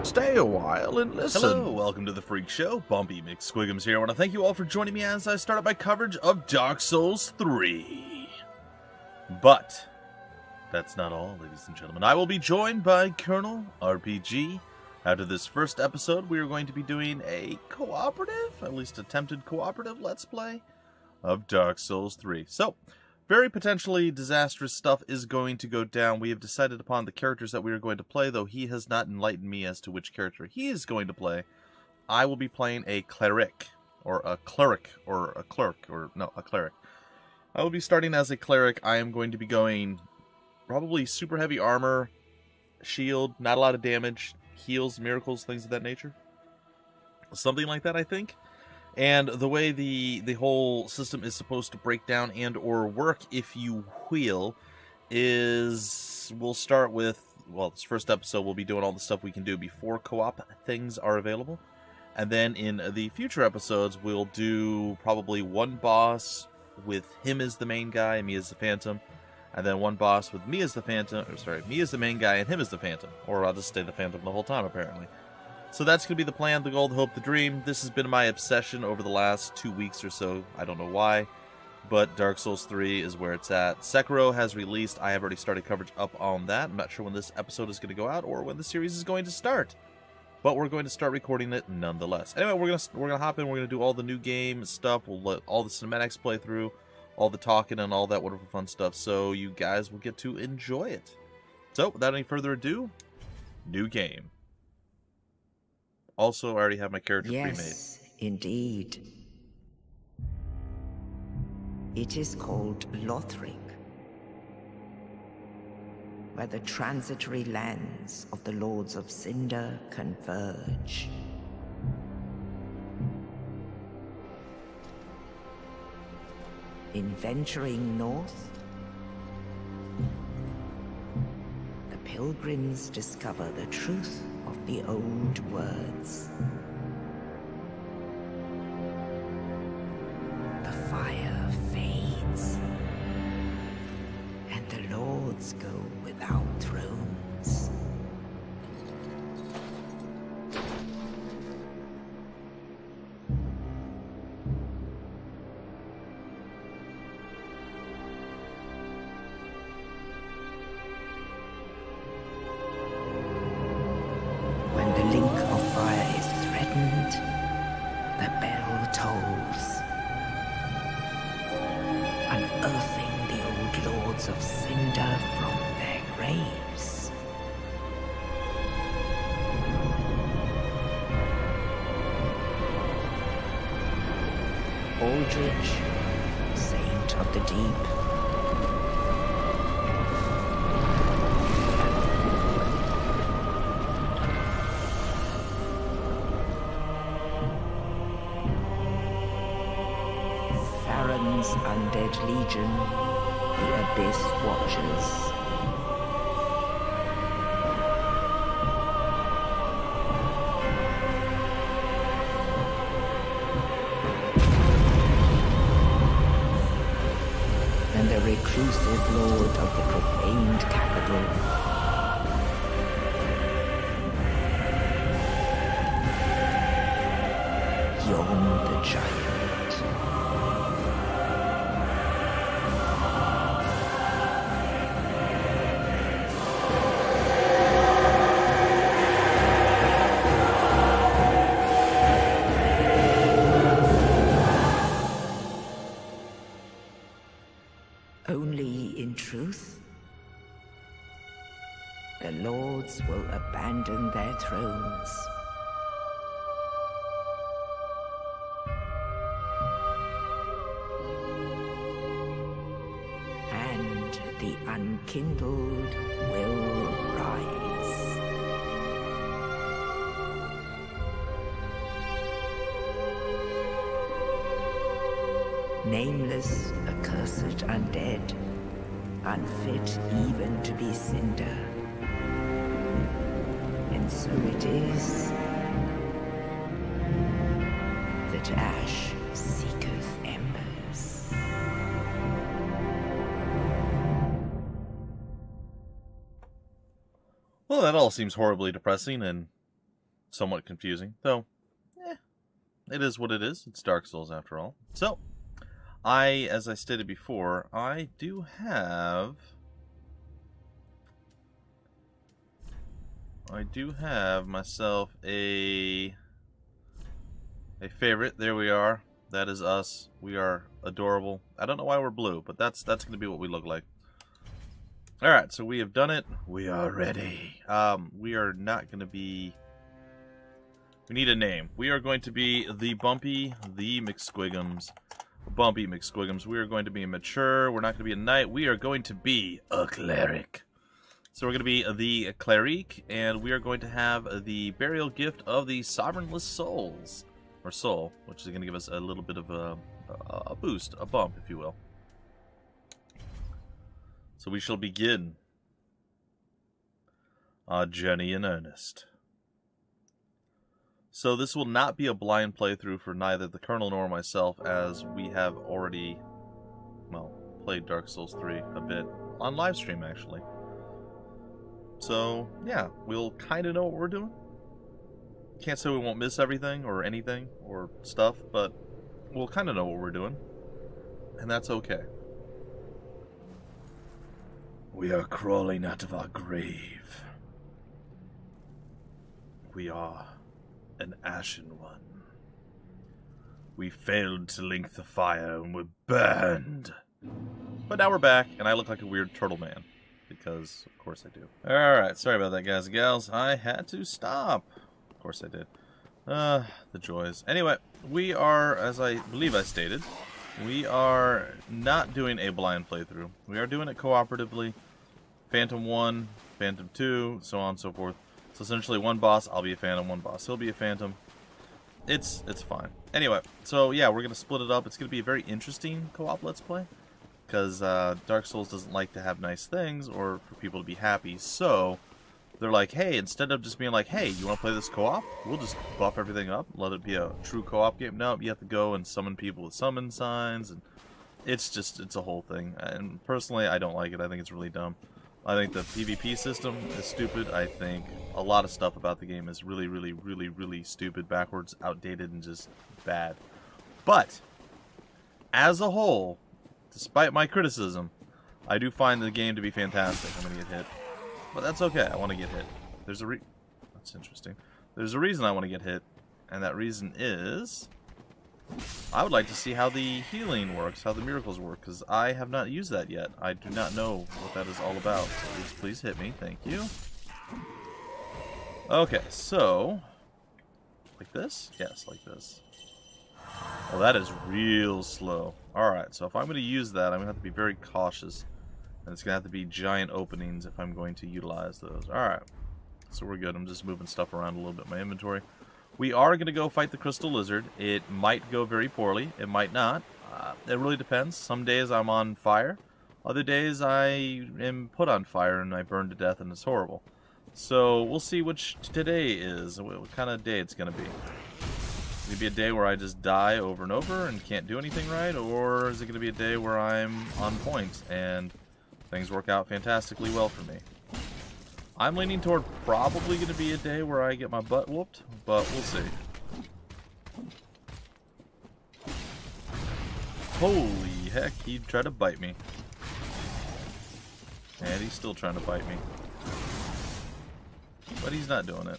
Stay a while and listen. Hello, welcome to the Freak Show. Bumpy McSquigums here. I want to thank you all for joining me as I start up my coverage of Dark Souls 3. But that's not all, ladies and gentlemen. I will be joined by Colonel RPG. After this first episode, we are going to be doing a cooperative, at least attempted cooperative, let's play of Dark Souls 3. So, very potentially disastrous stuff is going to go down. We have decided upon the characters that we are going to play, though he has not enlightened me as to which character he is going to play. I will be playing a Cleric, or a Cleric, or a Clerk, or no, a Cleric. I will be starting as a Cleric. I am going to be going probably super heavy armor, shield, not a lot of damage, heals, miracles, things of that nature. Something like that, I think. And the way the whole system is supposed to break down and or work, if you will, is we'll start with, well, this first episode we'll be doing all the stuff we can do before co-op things are available. And then in the future episodes, we'll do probably one boss with him as the main guy and me as the Phantom. And then one boss with me as the Phantom, or sorry, me as the main guy and him as the Phantom. Or I'll just stay the Phantom the whole time, apparently. So that's going to be the plan, the goal, the hope, the dream. This has been my obsession over the last 2 weeks or so. I don't know why, but Dark Souls 3 is where it's at. Sekiro has released. I have already started coverage up on that. I'm not sure when this episode is going to go out or when the series is going to start, but we're going to start recording it nonetheless. Anyway, we're gonna hop in. We're going to do all the new game stuff. We'll let all the cinematics play through, all the talking and all that wonderful fun stuff, so you guys will get to enjoy it. So, without any further ado, new game. Also, I already have my character pre-made. Yes, indeed. It is called Lothric, where the transitory lands of the Lords of Cinder converge. In venturing north, the pilgrims discover the truth of the old words. The fire fades, and the lords go without thrones. Of cinder from their graves. Aldrich, saint of the deep, Farron's undead legion, the Abyss Watchers. And the reclusive lord of the profaned capital. Yon the giant. Only in truth, the lords will abandon their thrones. And the unkindled will rise. Nameless, accursed undead, unfit even to be cinder. And so it is that ash seeketh embers. Well, that all seems horribly depressing and somewhat confusing, though. It is what it is. It's Dark Souls after all. So, as I stated before, I do have myself a favorite. There we are. That is us. We are adorable. I don't know why we're blue, but that's going to be what we look like. All right, so we have done it. We are ready. We are not going to be. We need a name. We are going to be the Bumpy, the McSquigums. Bumpy McSquigums. We are going to be mature. We're not going to be a knight. We are going to be a cleric. So we're going to be the Cleric, and we are going to have the burial gift of the sovereignless souls. Or soul, which is going to give us a little bit of a boost, a bump, if you will. So we shall begin our journey in earnest. So this will not be a blind playthrough for neither the Colonel nor myself, as we have already, well, played Dark Souls 3 a bit on live stream, actually. So, yeah, we'll kind of know what we're doing. Can't say we won't miss everything or anything or stuff, but we'll kind of know what we're doing, and that's okay. We are crawling out of our grave. We are an ashen one. We failed to link the fire and were burned. But now we're back, and I look like a weird turtle man. Because, of course I do. Alright, sorry about that, guys and gals. I had to stop. Of course I did. The joys. Anyway, we are, as I believe I stated, we are not doing a blind playthrough. We are doing it cooperatively. Phantom 1, Phantom 2, so on and so forth. So essentially one boss, I'll be a Phantom, one boss, he'll be a Phantom. It's fine. Anyway, so yeah, we're going to split it up. It's going to be a very interesting co-op Let's Play. Because Dark Souls doesn't like to have nice things or for people to be happy. So they're like, hey, instead of just being like, hey, you want to play this co-op? We'll just buff everything up, let it be a true co-op game. No, you have to go and summon people with summon signs. And it's a whole thing. And personally, I don't like it. I think it's really dumb. I think the PvP system is stupid. I think a lot of stuff about the game is really, really, really, really stupid, backwards, outdated, and just bad. But as a whole, despite my criticism, I do find the game to be fantastic. I'm going to get hit. But that's okay. I want to get hit. That's interesting. There's a reason I want to get hit. And that reason is I would like to see how the healing works, how the miracles work, because I have not used that yet. I do not know what that is all about. So please hit me. Thank you. Okay, so like this? Yes, like this. Oh, that is real slow. Alright, so if I'm going to use that, I'm going to have to be very cautious. And it's going to have to be giant openings if I'm going to utilize those. Alright, so we're good. I'm just moving stuff around a little bit in my inventory. We are going to go fight the Crystal Lizard. It might go very poorly. It might not. It really depends. Some days I'm on fire. Other days I am put on fire and I burn to death and it's horrible. So we'll see which today is, what kind of day it's going to be. Is it going to be a day where I just die over and over and can't do anything right? Or is it going to be a day where I'm on point and things work out fantastically well for me? I'm leaning toward probably going to be a day where I get my butt whooped, but we'll see. Holy heck, he tried to bite me. And he's still trying to bite me. But he's not doing it.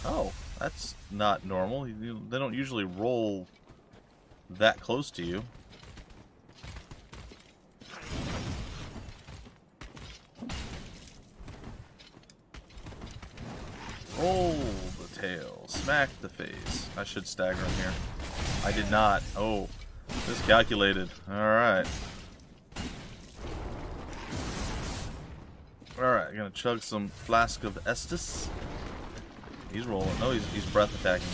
Oh, that's not normal. They don't usually roll that close to you. Oh, the tail. Smack the face. I should stagger him here. I did not. Oh, miscalculated. Alright. Alright, gonna chug some Flask of Estus. He's rolling. Oh, he's breath attacking.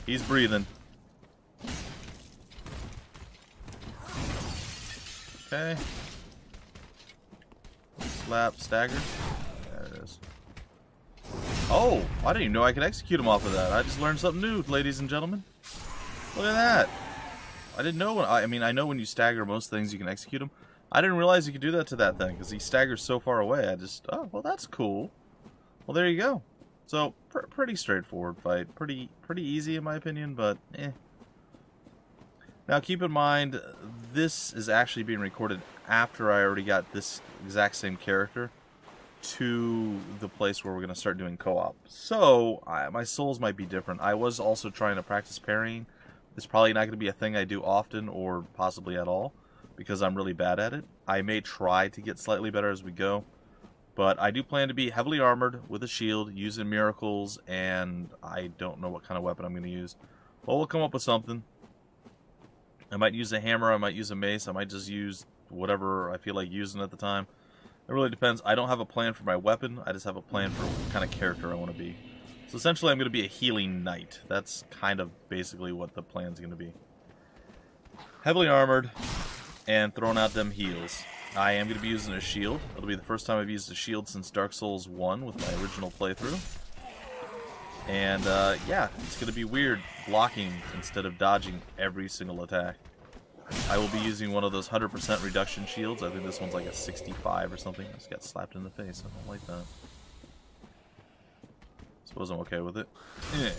He's breathing. Okay. Slap, stagger. There it is. Oh, I didn't even know I could execute him off of that. I just learned something new, ladies and gentlemen. Look at that. I didn't know. I mean, I know when you stagger most things you can execute them. I didn't realize you could do that to that thing, because he staggers so far away. I just, oh, well, that's cool. Well, there you go. So, pretty straightforward fight. Pretty easy, in my opinion, but, eh. Now, keep in mind, this is actually being recorded after I already got this exact same character to the place where we're going to start doing co-op. So, my souls might be different. I was also trying to practice parrying. It's probably not going to be a thing I do often or possibly at all, because I'm really bad at it. I may try to get slightly better as we go, but I do plan to be heavily armored with a shield, using miracles, and I don't know what kind of weapon I'm going to use. Well, we'll come up with something. I might use a hammer, I might use a mace, I might just use whatever I feel like using at the time. It really depends. I don't have a plan for my weapon, I just have a plan for what kind of character I want to be. So essentially I'm going to be a healing knight. That's kind of basically what the plan's going to be. Heavily armored and throwing out them heals. I am going to be using a shield. It'll be the first time I've used a shield since Dark Souls 1 with my original playthrough. And yeah, it's going to be weird blocking instead of dodging every single attack. I will be using one of those 100% reduction shields. I think this one's like a 65 or something. I just got slapped in the face. I don't like that. Suppose I'm okay with it. Yeah.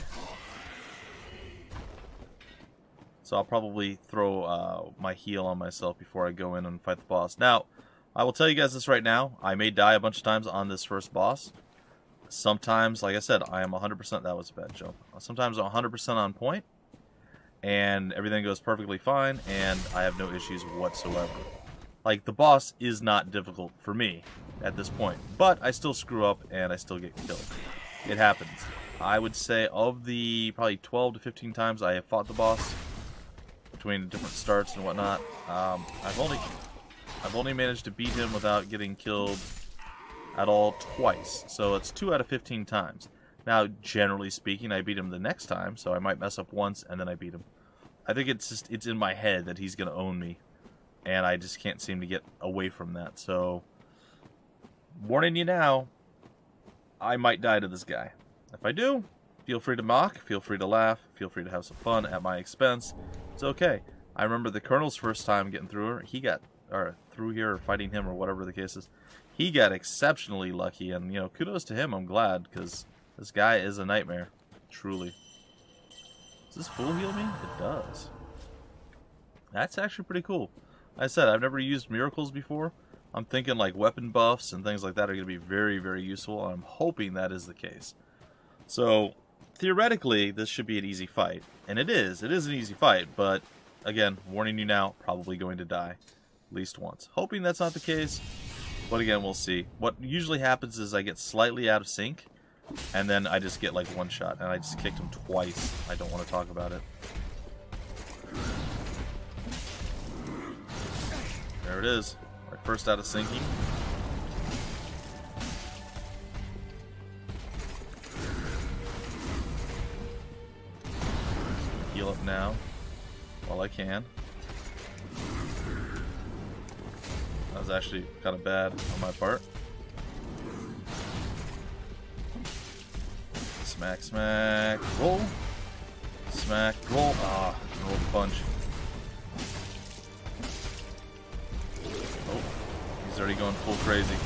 So I'll probably throw my heal on myself before I go in and fight the boss. Now, I will tell you guys this right now. I may die a bunch of times on this first boss. Sometimes, like I said, I am 100%. That was a bad jump. Sometimes I'm 100% on point, and everything goes perfectly fine, and I have no issues whatsoever. Like, the boss is not difficult for me at this point, but I still screw up, and I still get killed. It happens. I would say of the probably 12 to 15 times I have fought the boss, between different starts and whatnot, I've only managed to beat him without getting killed at all twice. So it's 2 out of 15 times. Now, generally speaking, I beat him the next time, so I might mess up once and then I beat him. I think it's in my head that he's going to own me, and I just can't seem to get away from that. So, warning you now, I might die to this guy. If I do, feel free to mock, feel free to laugh, feel free to have some fun at my expense. It's okay. I remember the Colonel's first time getting through her. He got, or through here, or fighting him, or whatever the case is. He got exceptionally lucky, and, you know, kudos to him. I'm glad, because this guy is a nightmare. Truly. Does this full heal me? It does. That's actually pretty cool. Like I said, I've never used miracles before. I'm thinking like weapon buffs and things like that are going to be very, very useful. I'm hoping that is the case. So, theoretically, this should be an easy fight. And it is. It is an easy fight, but, again, warning you now, probably going to die at least once. Hoping that's not the case, but again, we'll see. What usually happens is I get slightly out of sync, and then I just get like one shot, and I just kicked him twice. I don't want to talk about it. There it is. My first out of syncing. Heal up now while I can. That was actually kind of bad on my part. Smack, smack, roll. Smack, roll. Ah, roll the punch. Oh, he's already going full crazy.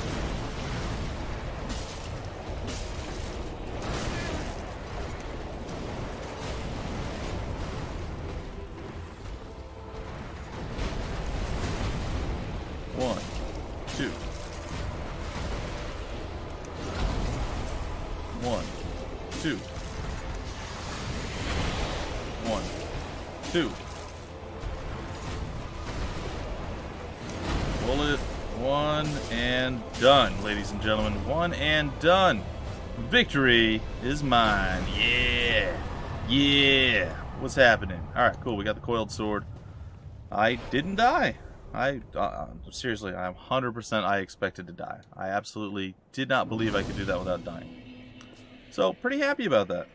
One, two. One, two. One, two. Bullet, one, and done, ladies and gentlemen. One and done. Victory is mine. Yeah. Yeah. What's happening? Alright, cool. We got the coiled sword. I didn't die. Seriously, I'm 100% I expected to die. I absolutely did not believe I could do that without dying. So, pretty happy about that.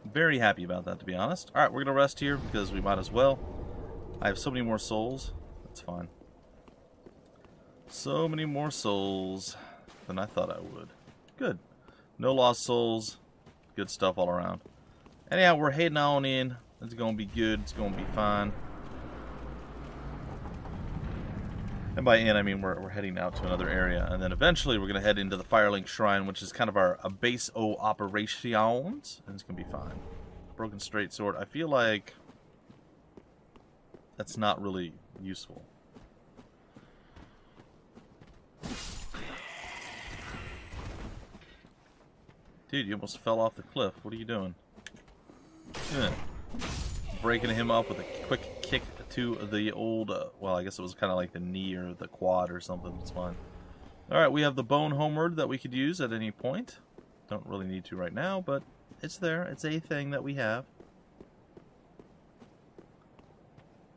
Very happy about that, to be honest. Alright, we're going to rest here because we might as well. I have so many more souls. That's fine. So many more souls than I thought I would. Good. No lost souls. Good stuff all around. Anyhow, we're heading on in. It's going to be good. It's going to be fine. And by in, I mean we're heading out to another area. And then eventually we're going to head into the Firelink Shrine, which is kind of our base O operations. And it's going to be fine. Broken straight sword. I feel like that's not really useful. Dude, you almost fell off the cliff. What are you doing? Breaking him up with a quick kick to the old, well, I guess it was kind of like the knee or the quad or something. It's fine. Alright, we have the bone homeward that we could use at any point. Don't really need to right now, but it's there. It's a thing that we have.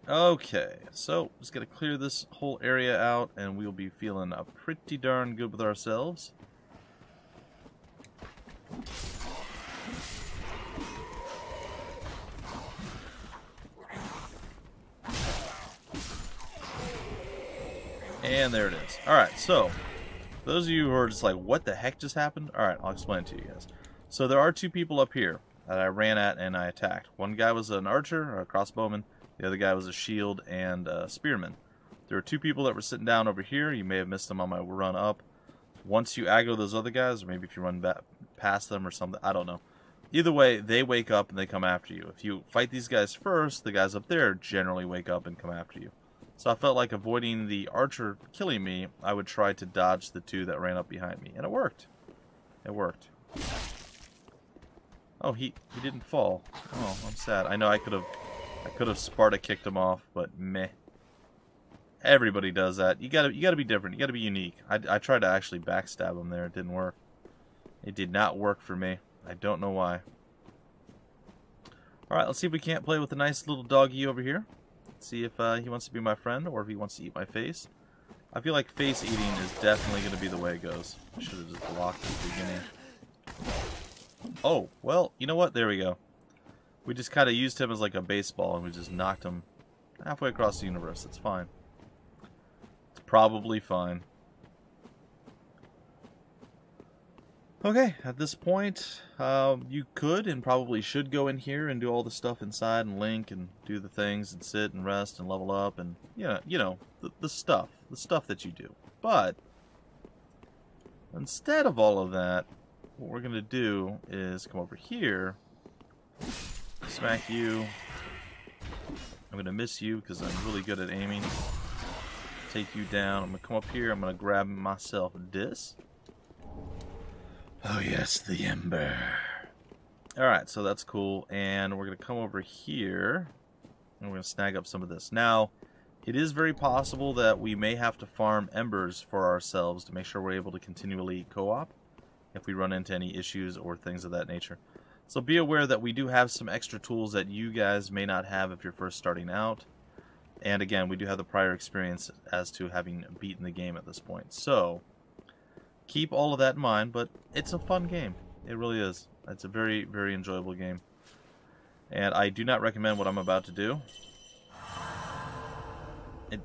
Okay, so just going to clear this whole area out, and we'll be feeling pretty darn good with ourselves. And there it is. Alright, so, those of you who are just like, what the heck just happened? Alright, I'll explain it to you guys. So there are two people up here that I ran at and I attacked. One guy was an archer, or a crossbowman. The other guy was a shield and a spearman. There were two people that were sitting down over here. You may have missed them on my run up. Once you aggro those other guys, or maybe if you run back past them or something, I don't know. Either way, they wake up and they come after you. If you fight these guys first, the guys up there generally wake up and come after you. So I felt like avoiding the archer killing me, I would try to dodge the two that ran up behind me. And it worked. It worked. Oh, he didn't fall. Oh, I'm sad. I know I could have Sparta kicked him off, but meh. Everybody does that. You gotta be different. You gotta be unique. I tried to actually backstab him there. It didn't work. It did not work for me. I don't know why. Alright, let's see if we can't play with a nice little doggy over here. See if he wants to be my friend or if he wants to eat my face. I feel like face eating is definitely going to be the way it goes. I should have just blocked at the beginning. Oh, well, you know what? There we go. We just kind of used him as like a baseball and we just knocked him halfway across the universe. It's fine. It's probably fine. Okay, at this point, you could and probably should go in here and do all the stuff inside and link and do the things and sit and rest and level up and, you know, the stuff that you do. But instead of all of that, what we're going to do is come over here, smack you. I'm going to miss you because I'm really good at aiming. Take you down. I'm going to come up here. I'm going to grab myself this. Oh yes, the ember. Alright, so that's cool. And we're going to come over here. And we're going to snag up some of this. Now, it is very possible that we may have to farm embers for ourselves to make sure we're able to continually co-op if we run into any issues or things of that nature. So be aware that we do have some extra tools that you guys may not have if you're first starting out. And again, we do have the prior experience as to having beaten the game at this point. So keep all of that in mind, but it's a fun game. It really is. It's a very, very enjoyable game. And I do not recommend what I'm about to do.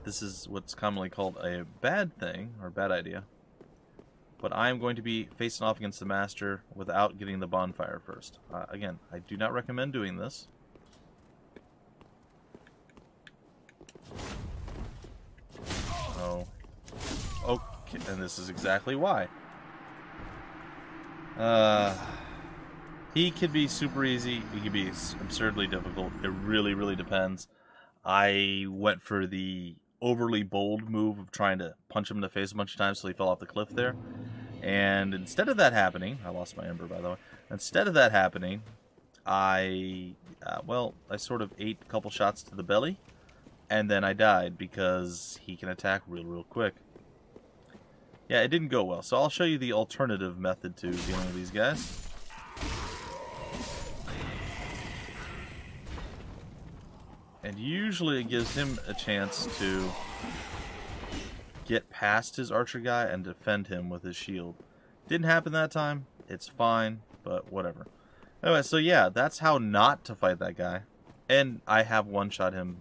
This is what's commonly called a bad thing, or bad idea. But I am going to be facing off against the Master without getting the bonfire first. Again, I do not recommend doing this. Oh. Okay, and this is exactly why. He could be super easy. He could be absurdly difficult. It really, really depends. I went for the overly bold move of trying to punch him in the face a bunch of times so he fell off the cliff there. And instead of that happening, I lost my ember, by the way. Instead of that happening, I sort of ate a couple shots to the belly, and then I died because he can attack real quick. Yeah, it didn't go well. So I'll show you the alternative method to dealing with these guys. And usually it gives him a chance to get past his archer guy and defend him with his shield. Didn't happen that time. It's fine, but whatever. Anyway, so yeah, that's how not to fight that guy. And I have one-shot him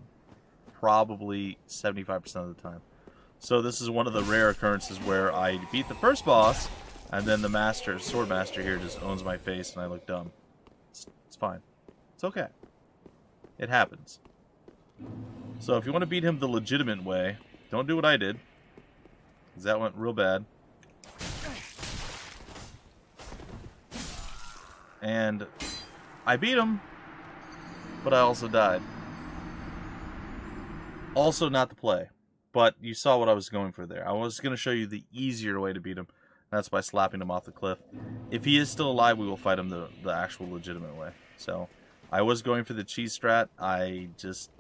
probably 75% of the time. So this is one of the rare occurrences where I beat the first boss, and then the master, sword master here just owns my face and I look dumb. It's fine. It's okay. It happens. So if you want to beat him the legitimate way, don't do what I did. 'Cause that went real bad. And I beat him, but I also died. Also not the play, but you saw what I was going for there. I was going to show you the easier way to beat him. That's by slapping him off the cliff. If he is still alive, we will fight him the actual legitimate way. So, I was going for the cheese strat. I just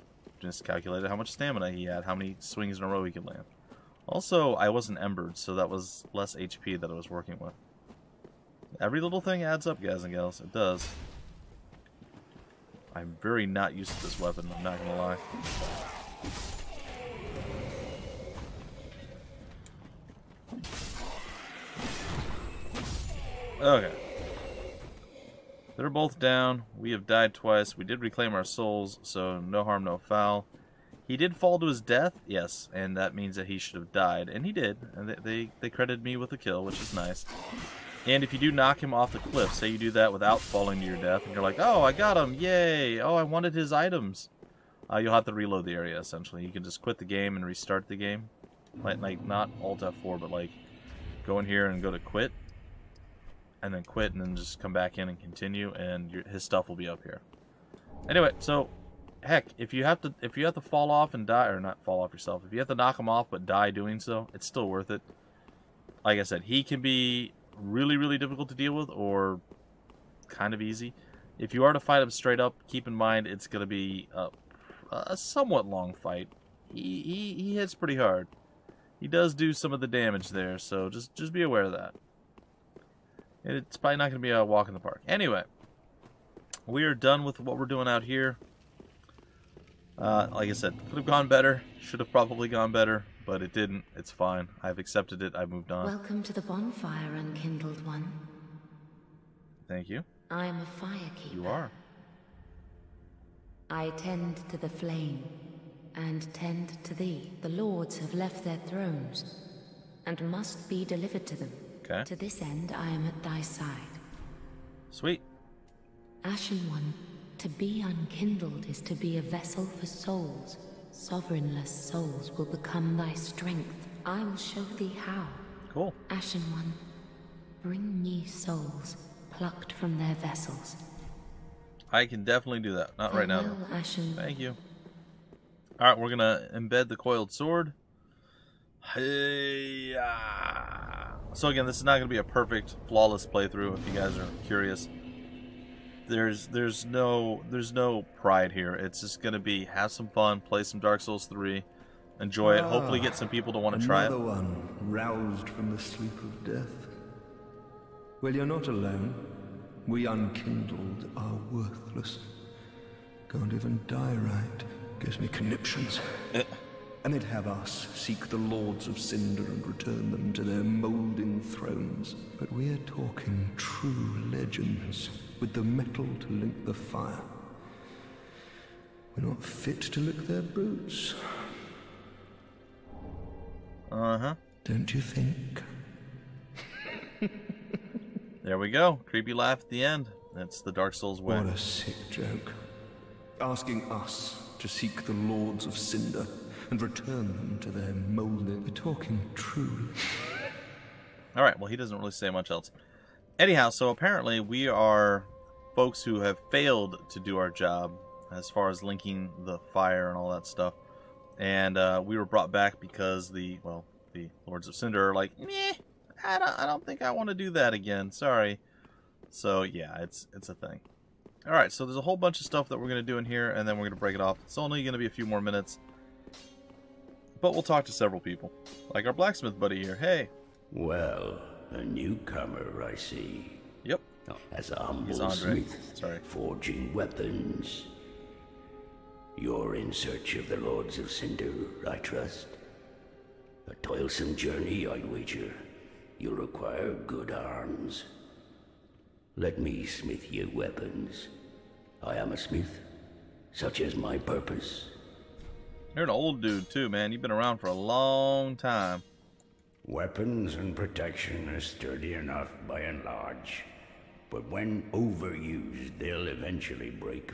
calculated how much stamina he had, how many swings in a row he could land. Also, I wasn't embered, so that was less HP that I was working with. Every little thing adds up, guys and gals. It does. I'm very not used to this weapon, I'm not going to lie. Okay. They're both down. We have died twice. We did reclaim our souls, so no harm, no foul. He did fall to his death, yes, and that means that he should have died, and he did. And they credited me with a kill, which is nice. And if you do knock him off the cliff, say you do that without falling to your death, and you're like, oh, I got him, yay, oh, I wanted his items. You'll have to reload the area, essentially. You can just quit the game and restart the game. Like not Alt F4, but like go in here and go to quit. And then quit, and then just come back in and continue, and his stuff will be up here. Anyway, so heck, if you have to fall off and die, or not fall off yourself, if you have to knock him off but die doing so, it's still worth it. Like I said, he can be really, really difficult to deal with, or kind of easy. If you are to fight him straight up, keep in mind it's going to be a somewhat long fight. He hits pretty hard. He does do some of the damage there, so just be aware of that. It's probably not going to be a walk in the park. Anyway, we are done with what we're doing out here. Like I said, could have gone better. Should have probably gone better, but it didn't. It's fine. I've accepted it. I've moved on. Welcome to the bonfire, unkindled one. Thank you. I am a firekeeper. You are. I tend to the flame, and tend to thee. The lords have left their thrones, and must be delivered to them. Okay. To this end, I am at thy side. Sweet. Ashen One, to be unkindled is to be a vessel for souls. Sovereignless souls will become thy strength. I will show thee how. Cool. Ashen One, bring me souls plucked from their vessels. I can definitely do that. Not right now. Farewell, Ashen. Thank you. Alright, we're going to embed the coiled sword. Hey, so again, this is not going to be a perfect, flawless playthrough. If you guys are curious, there's no pride here. It's just going to be have some fun, play some Dark Souls 3, enjoy it. Hopefully, get some people to want to try it. Another one roused from the sleep of death. Well, you're not alone. We unkindled are worthless. Can't even die right. Gives me conniptions. And they'd have us seek the Lords of Cinder and return them to their moulding thrones. But we're talking true legends, with the metal to link the fire. We're not fit to lick their boots. Uh-huh. Don't you think? There we go. Creepy laugh at the end. That's the Dark Souls way. What a sick joke. Asking us to seek the Lords of Cinder and return them to their moulding. We're talking true. Alright, well, he doesn't really say much else. Anyhow, so apparently we are folks who have failed to do our job as far as linking the fire and all that stuff. And we were brought back because the Lords of Cinder are like, meh, I don't think I want to do that again. Sorry. So, yeah, it's a thing. Alright, so there's a whole bunch of stuff that we're going to do in here, and then we're going to break it off. It's only going to be a few more minutes. But we'll talk to several people. Like our blacksmith buddy here. Hey. Well, a newcomer, I see. Yep. As a humble He's Andre. smith, Sorry. forging weapons. You're in search of the Lords of Cinder, I trust. A toilsome journey, I'd wager. You'll require good arms. Let me smith you weapons. I am a smith. Such is my purpose. You're an old dude, too, man. You've been around for a long time. Weapons and protection are sturdy enough by and large. But when overused, they'll eventually break.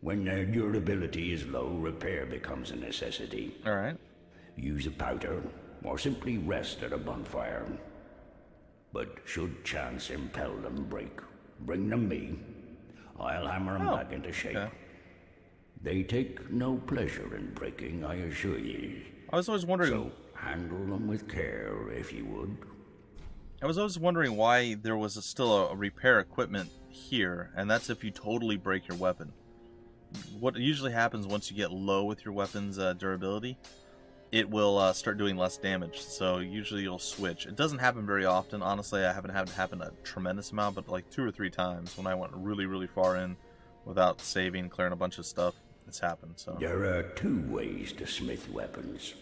When their durability is low, repair becomes a necessity. Alright. Use a powder, or simply rest at a bonfire. But should chance impel them break, bring them me. I'll hammer them back into shape. Okay. They take no pleasure in breaking, I assure ye. I was always wondering... So handle them with care, if you would. I was always wondering why there was still a repair equipment here, and that's if you totally break your weapon. What usually happens once you get low with your weapon's durability, it will start doing less damage, so usually you'll switch. It doesn't happen very often. Honestly, I haven't had it happen a tremendous amount, but like 2 or 3 times when I went really, really far in without saving, clearing a bunch of stuff, it's happened. So There are 2 ways to smith weapons.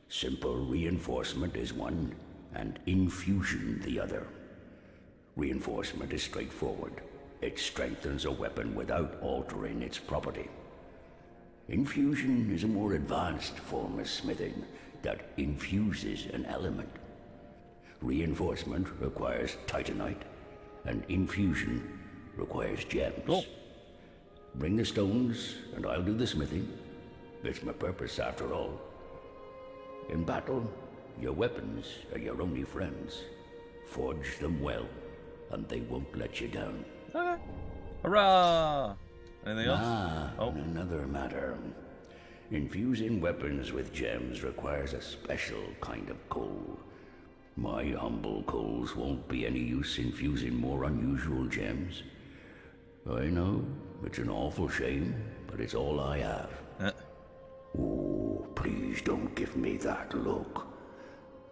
Simple reinforcement is one, and infusion the other. Reinforcement is straightforward. It strengthens a weapon without altering its property. Infusion is a more advanced form of smithing that infuses an element. Reinforcement requires titanite, and infusion requires gems. Cool. Bring the stones, and I'll do the smithing. It's my purpose, after all. In battle, your weapons are your only friends. Forge them well, and they won't let you down. okay. Hurrah! Anything else? Another matter. Infusing weapons with gems requires a special kind of coal. My humble coals won't be any use infusing more unusual gems. I know, it's an awful shame, but it's all I have. Oh, please don't give me that look.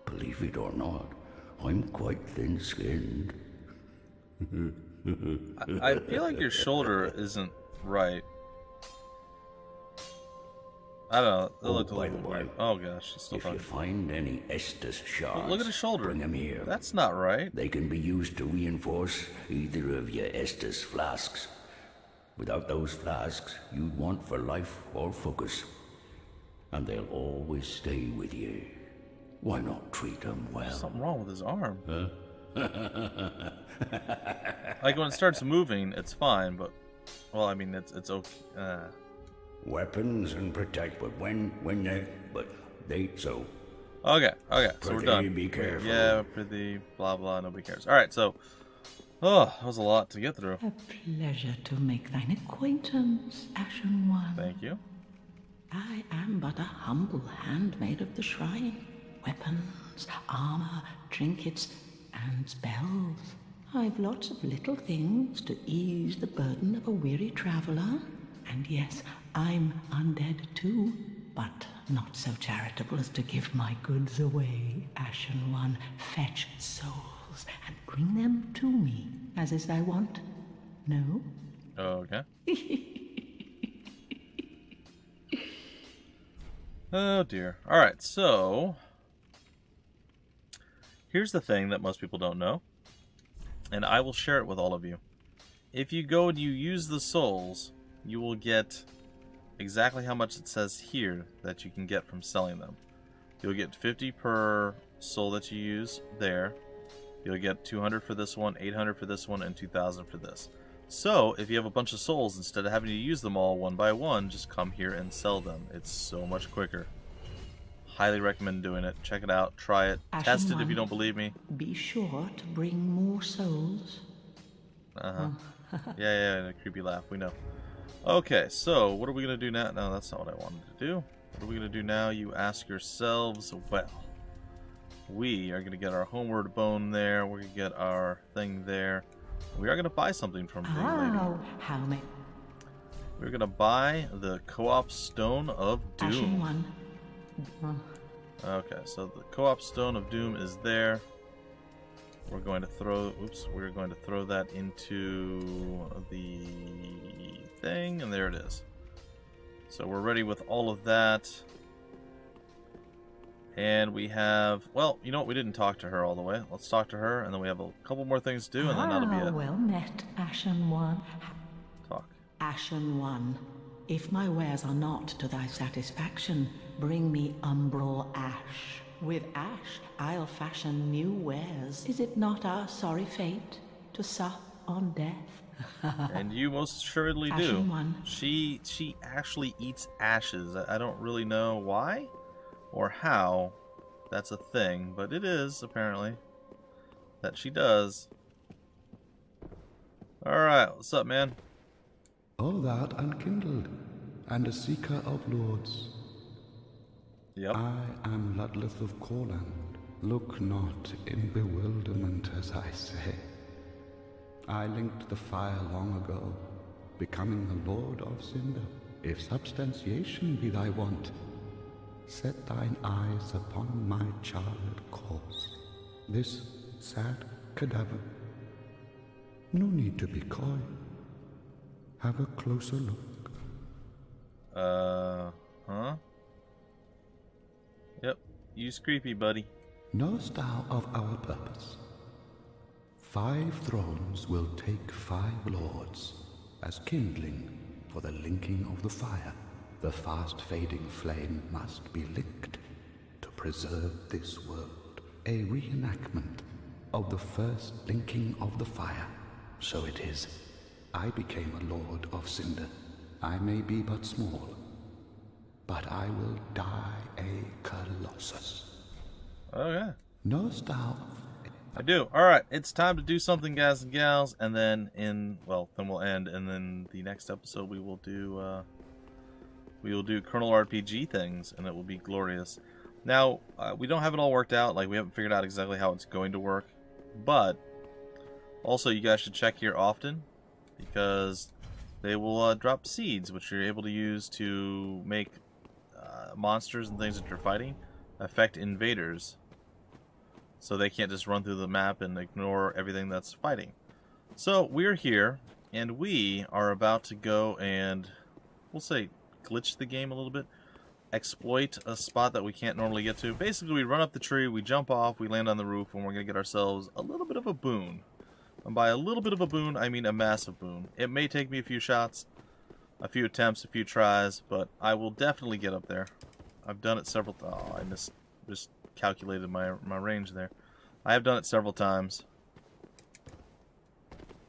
Believe it or not, I'm quite thin-skinned. I feel like your shoulder isn't right. I don't know. It looked a little bit weird. Oh gosh, it's still If you find any Estus shards, look at his shoulder. bring them here. That's not right. They can be used to reinforce either of your Estus flasks. Without those flasks, you'd want for life or focus. And they'll always stay with you. Why not treat them well? There's something wrong with his arm. Like when it starts moving, it's fine, but well, I mean, it's okay. Weapons and protect, but when they so. Okay, so we're done. Be careful. Yeah, pretty blah blah. Nobody cares. All right, so that was a lot to get through. A pleasure to make thine acquaintance, Ashen One. Thank you. I am but a humble handmaid of the shrine. Weapons, armor, trinkets, and spells. I've lots of little things to ease the burden of a weary traveler. And yes, I'm undead too, but not so charitable as to give my goods away. Ashen One, fetch souls and bring them to me, as is thy wont. No? Okay. Oh dear. Alright, so here's the thing that most people don't know, and I will share it with all of you. If you go and you use the souls, you will get exactly how much it says here that you can get from selling them. You'll get 50 per soul that you use there. You'll get 200 for this one, 800 for this one, and 2,000 for this. So, if you have a bunch of souls, instead of having to use them all one by one, just come here and sell them. It's so much quicker. Highly recommend doing it. Check it out. Try it. Ashen Test it if One, you don't believe me. Be sure to bring more souls. Yeah, the creepy laugh. We know. Okay, so what are we going to do now? No, that's not what I wanted to do. What are we going to do now? You ask yourselves, well, we are going to get our homeward bone there. We're going to get our thing there. We are going to buy something from the lady. How many? We're going to buy the co-op stone of doom. Ashen One. Okay, so the co-op stone of doom is there. We're going to throw, we're going to throw that into the thing, and there it is. So we're ready with all of that. And we have, well, you know what, we didn't talk to her all the way. Let's talk to her, and then we have a couple more things to do, and then that'll be it. Well met, Ashen One. Talk. Ashen One, if my wares are not to thy satisfaction, bring me umbral ash. With ash, I'll fashion new wares. Is it not our sorry fate to sup on death? And you most assuredly do. Ashen One. She actually eats ashes. I don't really know why or how that's a thing, but it is, apparently, that she does. Alright, what's up, man? All that unkindled, and a seeker of lords. Yep. I am Ludleth of Corland. Look not in bewilderment as I say. I linked the fire long ago, becoming the Lord of Cinder. If substantiation be thy want, set thine eyes upon my charred corpse. This sad cadaver. No need to be coy. Have a closer look. Huh? Yep, use creepy, buddy. Knowest thou of our purpose? 5 thrones will take 5 lords, as kindling for the linking of the fire. The fast-fading flame must be licked to preserve this world. A reenactment of the first linking of the fire. So it is. I became a lord of Cinder. I may be but small, but I will die a colossus. Okay. Knowest thou? I do. Alright, it's time to do something, guys and gals, and then then we'll end, and then the next episode we will do Colonel RPG things, and it will be glorious. Now, we don't have it all worked out, like we haven't figured out exactly how it's going to work, but also you guys should check here often, because they will drop seeds, which you're able to use to make monsters and things that you're fighting affect invaders, so they can't just run through the map and ignore everything that's fighting. So we're here, and we are about to go and, we'll say, glitch the game a little bit, exploit a spot that we can't normally get to. Basically, we run up the tree, we jump off, we land on the roof, and we're going to get ourselves a little bit of a boon. And by a little bit of a boon, I mean a massive boon. It may take me a few shots, a few attempts, a few tries, but I will definitely get up there. I've done it several times. Oh, I miscalculated my range there. I have done it several times.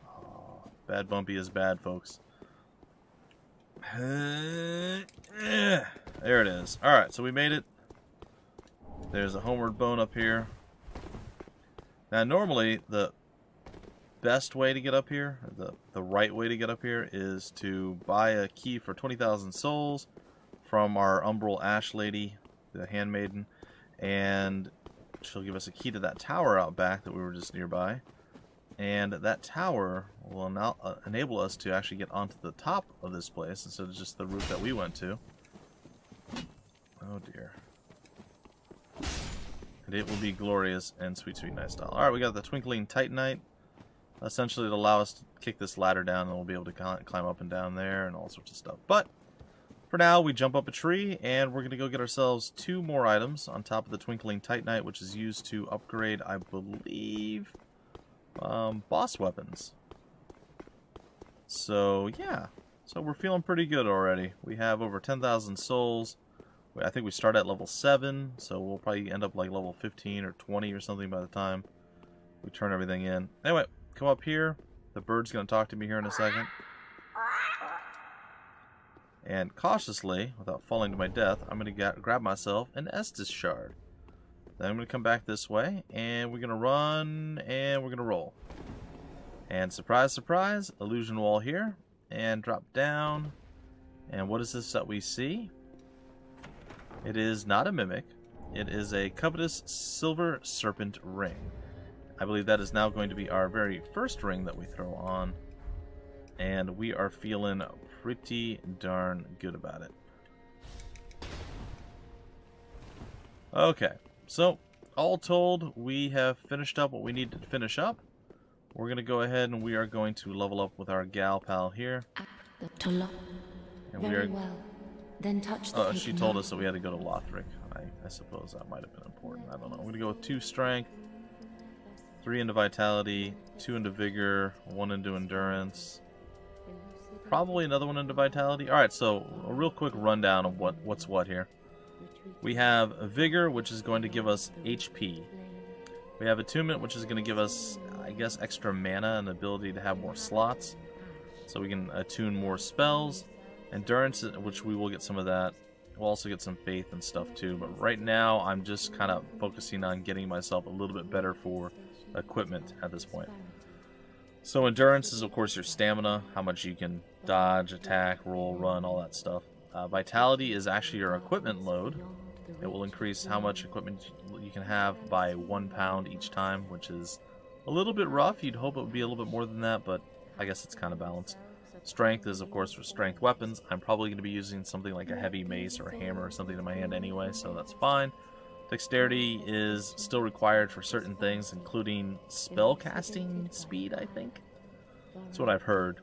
Oh, bad bumpy is bad, folks. There it is. Alright, so we made it. There's a homeward bone up here. Now, normally, the best way to get up here, the right way to get up here, is to buy a key for 20,000 souls from our Umbral Ash Lady, the handmaiden, and she'll give us a key to that tower out back that we were just nearby, and that tower will now enable us to actually get onto the top of this place instead of just the roof that we went to. Oh dear. And it will be glorious and sweet, sweet, nice style. Alright, we got the Twinkling Titanite. Essentially, it'll allow us to kick this ladder down, and we'll be able to climb up and down there and all sorts of stuff. But for now, we jump up a tree, and we're going to go get ourselves 2 more items on top of the Twinkling Titanite, which is used to upgrade, I believe, boss weapons. So, yeah. So we're feeling pretty good already. We have over 10,000 souls. I think we start at level 7, so we'll probably end up like level 15 or 20 or something by the time we turn everything in. Anyway, come up here. The bird's going to talk to me here in a second. And cautiously, without falling to my death, I'm going to grab myself an Estus shard. Then I'm going to come back this way, and we're going to run, and we're going to roll. And surprise, surprise, illusion wall here, and drop down. And what is this that we see? It is not a mimic. It is a covetous silver serpent ring. I believe that is now going to be our very first ring that we throw on. And we are feeling pretty darn good about it. Okay, so all told, we have finished up what we needed to finish up. We're going to go ahead and we are going to level up with our gal pal here. And Very well. Then touch the she told us that we had to go to Lothric. I suppose that might have been important. I don't know. I'm going to go with 2 strength, 3 into vitality, 2 into vigor, 1 into endurance. Probably another one into vitality. Alright, so a real quick rundown of what's what here. We have a vigor, which is going to give us HP. We have attunement, which is going to give us, I guess, extra mana and the ability to have more slots. So we can attune more spells. Endurance, which we will get some of that. We'll also get some faith and stuff too, but right now I'm just kind of focusing on getting myself a little bit better for equipment at this point. So endurance is of course your stamina, how much you can dodge, attack, roll, run, all that stuff. Vitality is actually your equipment load. It will increase how much equipment you can have by 1 pound each time, which is a little bit rough. You'd hope it would be a little bit more than that, but I guess it's kind of balanced. Strength is, of course, for strength weapons. I'm probably going to be using something like a heavy mace or a hammer or something in my hand anyway, so that's fine. Dexterity is still required for certain things, including spell casting speed, I think. That's what I've heard.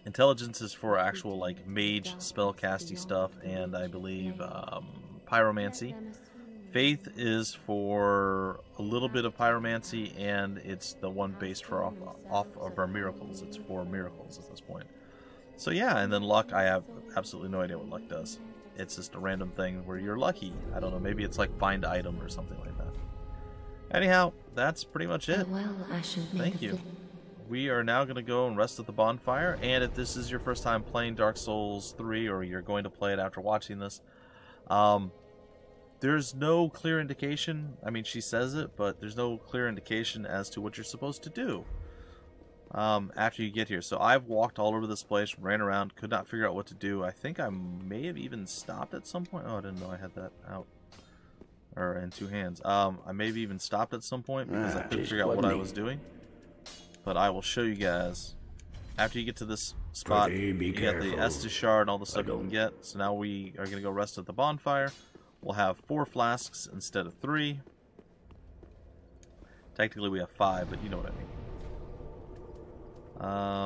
Intelligence is for actual, like, mage spell casty stuff, and I believe pyromancy. Faith is for a little bit of pyromancy, and it's the one based for off of our miracles. It's for miracles at this point. So yeah, and then luck, I have absolutely no idea what luck does. It's just a random thing where you're lucky. I don't know, maybe it's like find item or something like that. Anyhow, that's pretty much it. Thank you. We are now going to go and rest at the bonfire, and if this is your first time playing Dark Souls 3, or you're going to play it after watching this, there's no clear indication. I mean, she says it, but there's no clear indication as to what you're supposed to do after you get here. So I've walked all over this place, ran around, could not figure out what to do. I think I may have even stopped at some point. Oh, I didn't know I had that out. Or in two hands. I may have even stopped at some point because I couldn't figure out what I was doing. But I will show you guys. After you get to this spot, you get the Estus shard and all the stuff you can get. So now we are going to go rest at the bonfire. We'll have 4 flasks instead of 3. Technically we have 5, but you know what I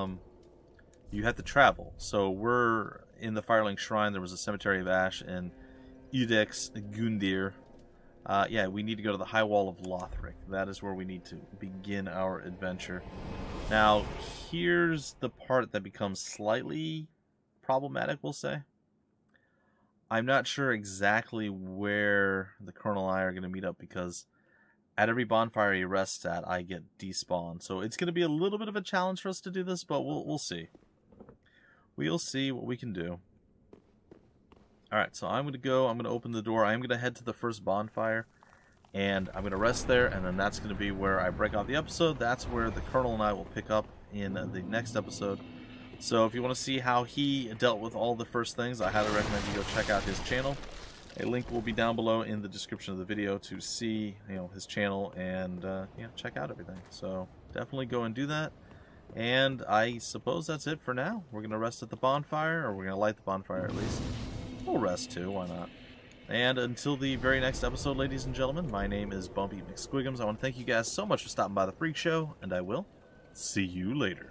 mean. You have to travel. So we're in the Firelink Shrine. There was a Cemetery of Ash in Udex Gundir. Yeah, we need to go to the High Wall of Lothric. That is where we need to begin our adventure. Now, here's the part that becomes slightly problematic, we'll say. I'm not sure exactly where the Colonel and I are going to meet up, because at every bonfire he rests at, I get despawned. So it's going to be a little bit of a challenge for us to do this, but we'll see. We'll see what we can do. Alright, so I'm going to open the door. I'm going to head to the first bonfire, and I'm going to rest there, and then that's going to be where I break off the episode. That's where the Colonel and I will pick up in the next episode. So if you want to see how he dealt with all the first things, I highly recommend you go check out his channel. A link will be down below in the description of the video to see, his channel and check out everything. So definitely go and do that. And I suppose that's it for now. We're going to rest at the bonfire, or we're going to light the bonfire at least. We'll rest too, why not? And until the very next episode, ladies and gentlemen, my name is Bumpy McSquigums. I want to thank you guys so much for stopping by the Freak Show, and I will see you later.